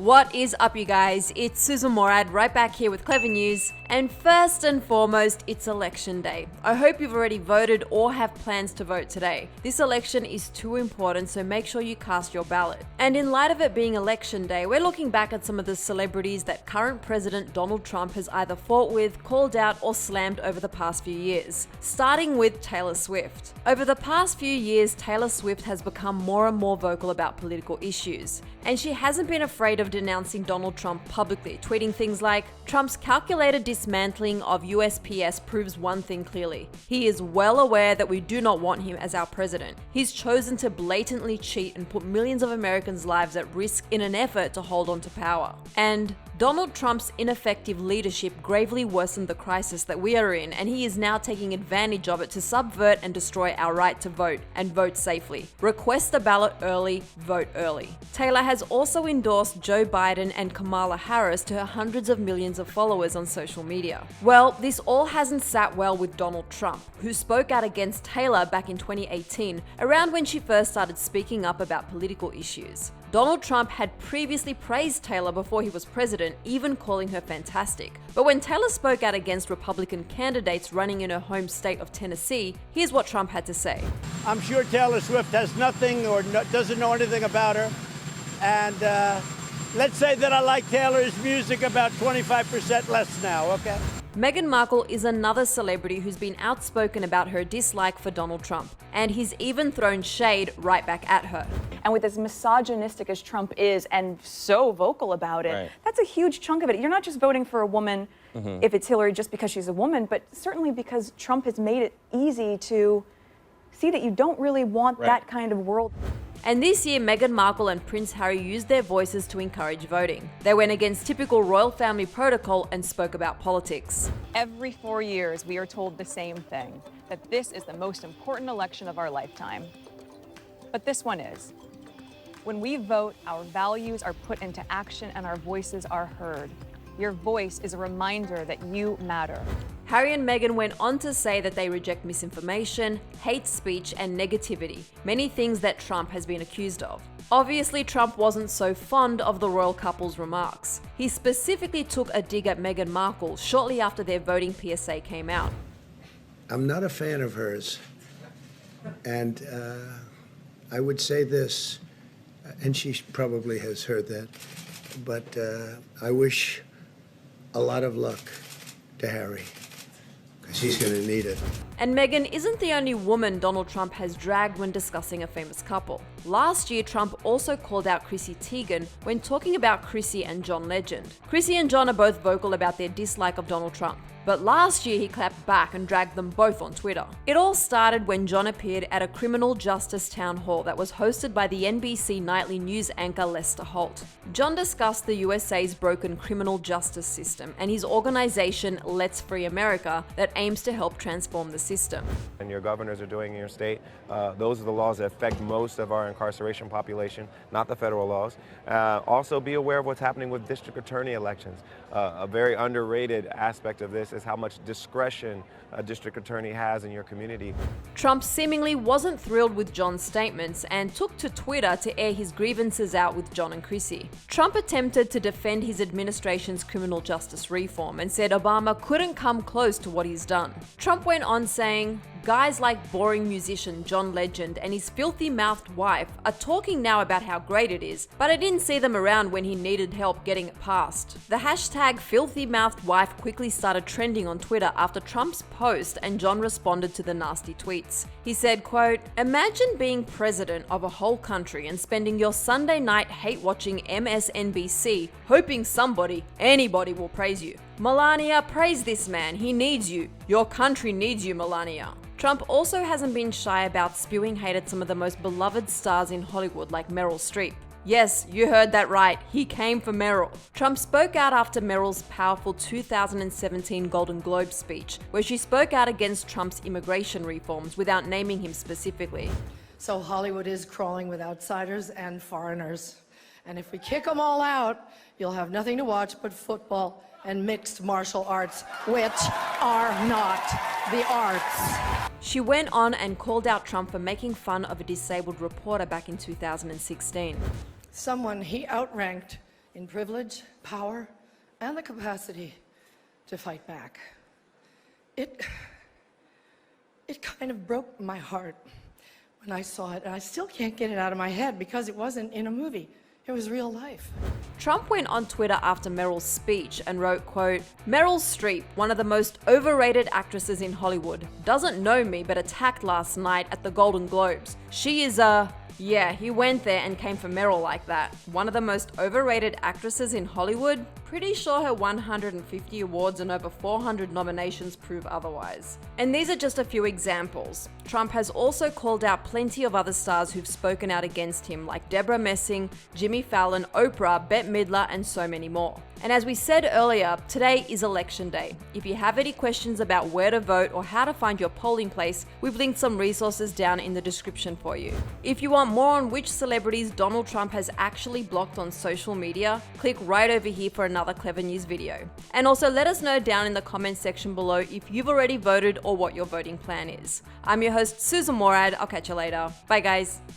What is up, you guys? It's Susan Morad right back here with Clever News. And first and foremost, it's election day. I hope you've already voted or have plans to vote today. This election is too important, so make sure you cast your ballot. And in light of it being election day, we're looking back at some of the celebrities that current President Donald Trump has either fought with, called out, or slammed over the past few years. Starting with Taylor Swift. Over the past few years, Taylor Swift has become more and more vocal about political issues. And she hasn't been afraid of denouncing Donald Trump publicly, tweeting things like, "Trump's calculated dismantling of USPS proves one thing clearly. He is well aware that we do not want him as our president. He's chosen to blatantly cheat and put millions of Americans' lives at risk in an effort to hold on to power." And Donald Trump's ineffective leadership gravely worsened the crisis that we are in, and he is now taking advantage of it to subvert and destroy our right to vote, and vote safely. Request a ballot early, vote early. Taylor has also endorsed Joe Biden and Kamala Harris to her hundreds of millions of followers on social media. Well, this all hasn't sat well with Donald Trump, who spoke out against Taylor back in 2018, around when she first started speaking up about political issues. Donald Trump had previously praised Taylor before he was president, even calling her fantastic. But when Taylor spoke out against Republican candidates running in her home state of Tennessee, here's what Trump had to say. I'm sure Taylor Swift has nothing or doesn't know anything about her. And let's say that I like Taylor's music about 25% less now, okay? Meghan Markle is another celebrity who's been outspoken about her dislike for Donald Trump, and he's even thrown shade right back at her. And with as misogynistic as Trump is and so vocal about it, Right. That's a huge chunk of it. You're not just voting for a woman if it's Hillary just because she's a woman, but certainly because Trump has made it easy to see that you don't really want that kind of world. And this year, Meghan Markle and Prince Harry used their voices to encourage voting. They went against typical royal family protocol and spoke about politics. Every 4 years, we are told the same thing, that this is the most important election of our lifetime. But this one is. When we vote, our values are put into action and our voices are heard. Your voice is a reminder that you matter. Harry and Meghan went on to say that they reject misinformation, hate speech, and negativity, many things that Trump has been accused of. Obviously, Trump wasn't so fond of the royal couple's remarks. He specifically took a dig at Meghan Markle shortly after their voting PSA came out. I'm not a fan of hers, and I would say this, and she probably has heard that, but I wish a lot of luck to Harry, because he's going to need it. And Meghan isn't the only woman Donald Trump has dragged when discussing a famous couple. Last year, Trump also called out Chrissy Teigen when talking about Chrissy and John Legend. Chrissy and John are both vocal about their dislike of Donald Trump. But last year, he clapped back and dragged them both on Twitter. It all started when John appeared at a criminal justice town hall that was hosted by the NBC nightly news anchor Lester Holt. John discussed the USA's broken criminal justice system and his organization Let's Free America that aims to help transform the system. And your governors are doing in your state, those are the laws that affect most of our incarceration population, not the federal laws. Also be aware of what's happening with district attorney elections. A very underrated aspect of this is how much discretion a district attorney has in your community. Trump seemingly wasn't thrilled with John's statements and took to Twitter to air his grievances out with John and Chrissy. Trump attempted to defend his administration's criminal justice reform and said Obama couldn't come close to what he's done. Trump went on saying, "Guys like boring musician John Legend and his filthy-mouthed wife are talking now about how great it is, but I didn't see them around when he needed help getting it passed." The hashtag filthy-mouthed wife quickly started trending on Twitter after Trump's post, and John responded to the nasty tweets. He said, quote, "Imagine being president of a whole country and spending your Sunday night hate-watching MSNBC, hoping anybody will praise you. Melania, praise this man. He needs you. Your country needs you, Melania." Trump also hasn't been shy about spewing hate at some of the most beloved stars in Hollywood like Meryl Streep. Yes, you heard that right. He came for Meryl. Trump spoke out after Meryl's powerful 2017 Golden Globe speech, where she spoke out against Trump's immigration reforms without naming him specifically. So Hollywood is crawling with outsiders and foreigners. And if we kick them all out, you'll have nothing to watch but football and mixed martial arts, which are not the arts. She went on and called out Trump for making fun of a disabled reporter back in 2016. Someone he outranked in privilege, power, and the capacity to fight back. It kind of broke my heart when I saw it, and I still can't get it out of my head because it wasn't in a movie. It was real life. Trump went on Twitter after Meryl's speech and wrote, quote, "Meryl Streep, one of the most overrated actresses in Hollywood, doesn't know me but attacked last night at the Golden Globes. She is a..." Yeah, he went there and came for Meryl like that. One of the most overrated actresses in Hollywood? Pretty sure her 150 awards and over 400 nominations prove otherwise. And these are just a few examples. Trump has also called out plenty of other stars who've spoken out against him, like Deborah Messing, Jimmy Fallon, Oprah, Bette Midler, and so many more. And as we said earlier, today is election day. If you have any questions about where to vote or how to find your polling place, we've linked some resources down in the description for you. If you want more on which celebrities Donald Trump has actually blocked on social media, click right over here for another Clever News video. And also let us know down in the comments section below if you've already voted or what your voting plan is. I'm your host, Susan Morad. I'll catch you later. Bye guys.